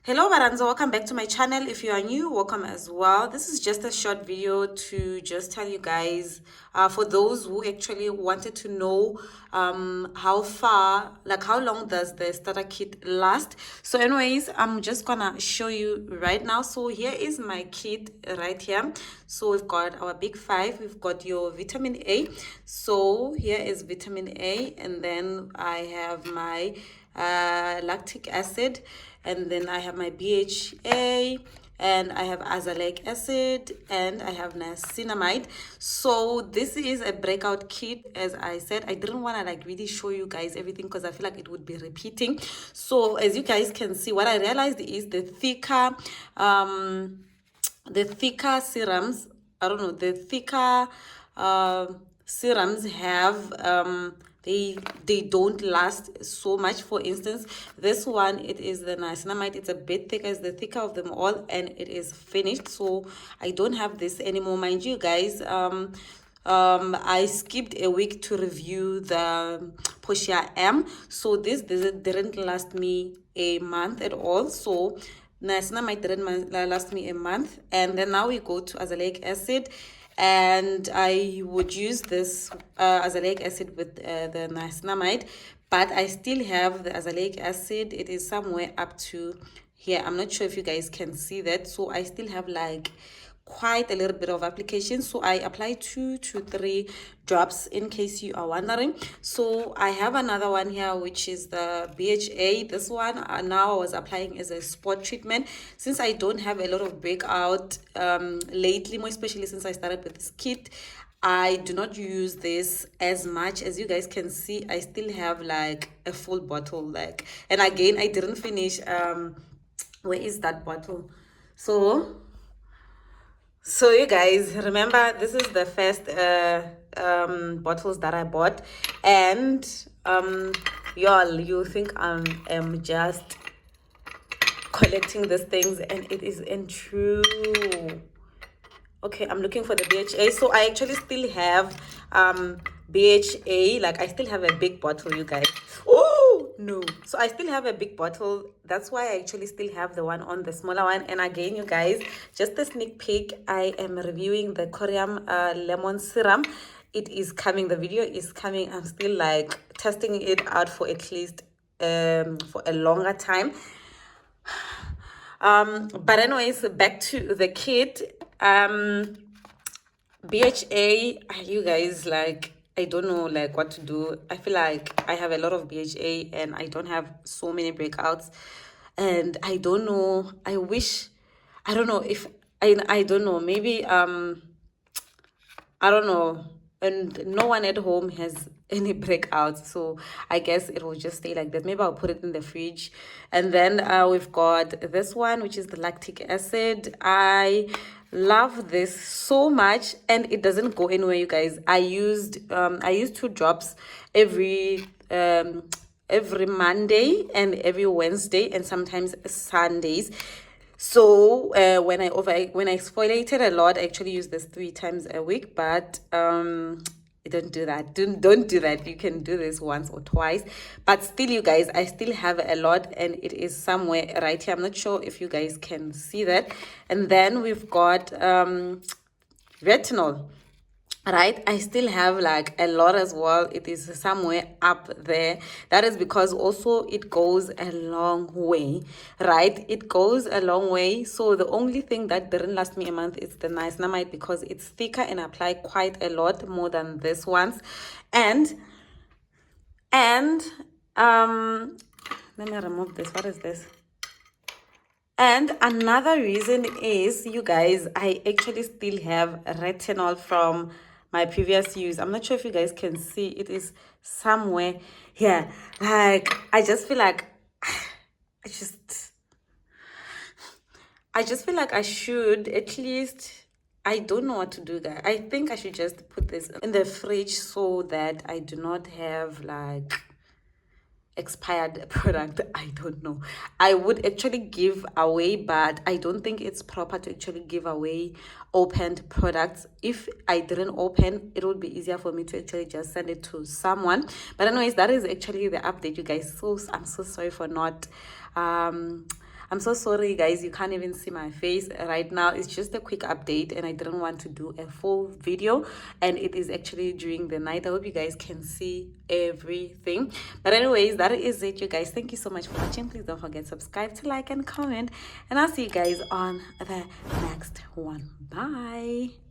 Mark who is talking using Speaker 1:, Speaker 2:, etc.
Speaker 1: Hello Varhandziwa, welcome back to my channel. If you are new, welcome as well. This is just a short video to just tell you guys, for those who actually wanted to know how long does the starter kit last. So anyways, I'm just gonna show you right now. So here is my kit right here. So we've got our big five, we've got your vitamin A. So here is vitamin A, and then I have my lactic acid, and then I have my BHA, and I have azelaic acid, and I have niacinamide. So this is a breakout kit. As I said, I didn't want to really show you guys everything because I feel like it would be repeating. So as you guys can see, what I realized is the thicker serums, the thicker serums have they don't last so much. For instance, this one, it is the niacinamide, it's a bit thicker, it's the thicker of them all, and it is finished. So I don't have this anymore, mind you guys. I skipped a week to review the Portia M, so this didn't last me a month at all. So niacinamide didn't last me a month. And then now we go to azelaic acid, and I would use this azelaic acid with the niacinamide, but I still have the azelaic acid. It is somewhere up to here. I'm not sure if you guys can see that. So I still have like quite a little bit of application. So I apply 2 to 3 drops in case you are wondering. So I have another one here, which is the BHA. This one now I was applying as a spot treatment, since I don't have a lot of breakout lately, more especially since I started with this kit. I do not use this as much. As you guys can see, I still have like a full bottle, and again, I didn't finish. Where is that bottle? So you guys remember, this is the first bottles that I bought, and y'all, you think I'm just collecting these things, and it isn't true. Okay, I'm looking for the BHA. So I actually still have BHA, like I still have a big bottle, you guys. Oh no, so I still have a big bottle. That's why I actually still have the one on the smaller one. And again, you guys, just a sneak peek, I am reviewing the corium lemon serum. It is coming, the video is coming. I'm still like testing it out for at least for a longer time. But anyways, back to the kit. BHA, you guys, like, I don't know like what to do. I feel like I have a lot of BHA and I don't have so many breakouts, and I don't know, I don't know if I don't know, maybe I don't know, and no one at home has any breakouts, so I guess it will just stay like that. Maybe I'll put it in the fridge. And then we've got this one, which is the lactic acid. I love this so much, and it doesn't go anywhere, you guys. I used 2 drops every Monday and every Wednesday, and sometimes Sundays. So when I exfoliated a lot, I actually use this 3 times a week. But don't do that. Don't do that. You can do this once or twice. But still, you guys, I still have a lot, and it is somewhere right here. I'm not sure if you guys can see that. And then we've got retinol. Right, I still have like a lot as well. It is somewhere up there. That is because also it goes a long way, right? It goes a long way. So the only thing that didn't last me a month is the niacinamide, because it's thicker and I apply quite a lot more than this one's. And let me remove this. What is this? And another reason is, you guys, I actually still have retinol from my previous use. I'm not sure if you guys can see. It is somewhere here. Like, I just feel like I just feel like I should at least, I don't know what to do, guys. I think I should just put this in the fridge so that I do not have like expired product. I don't know. I would actually give away, but I don't think it's proper to actually give away opened products. If I didn't open, it would be easier for me to actually just send it to someone. But anyways, that is actually the update, you guys. So I'm so sorry for not I'm so sorry guys, you can't even see my face right now. It's just a quick update and I didn't want to do a full video, and it is actually during the night. I hope you guys can see everything. But anyways, that is it, you guys. Thank you so much for watching. Please don't forget to subscribe, to like and comment, and I'll see you guys on the next one. Bye.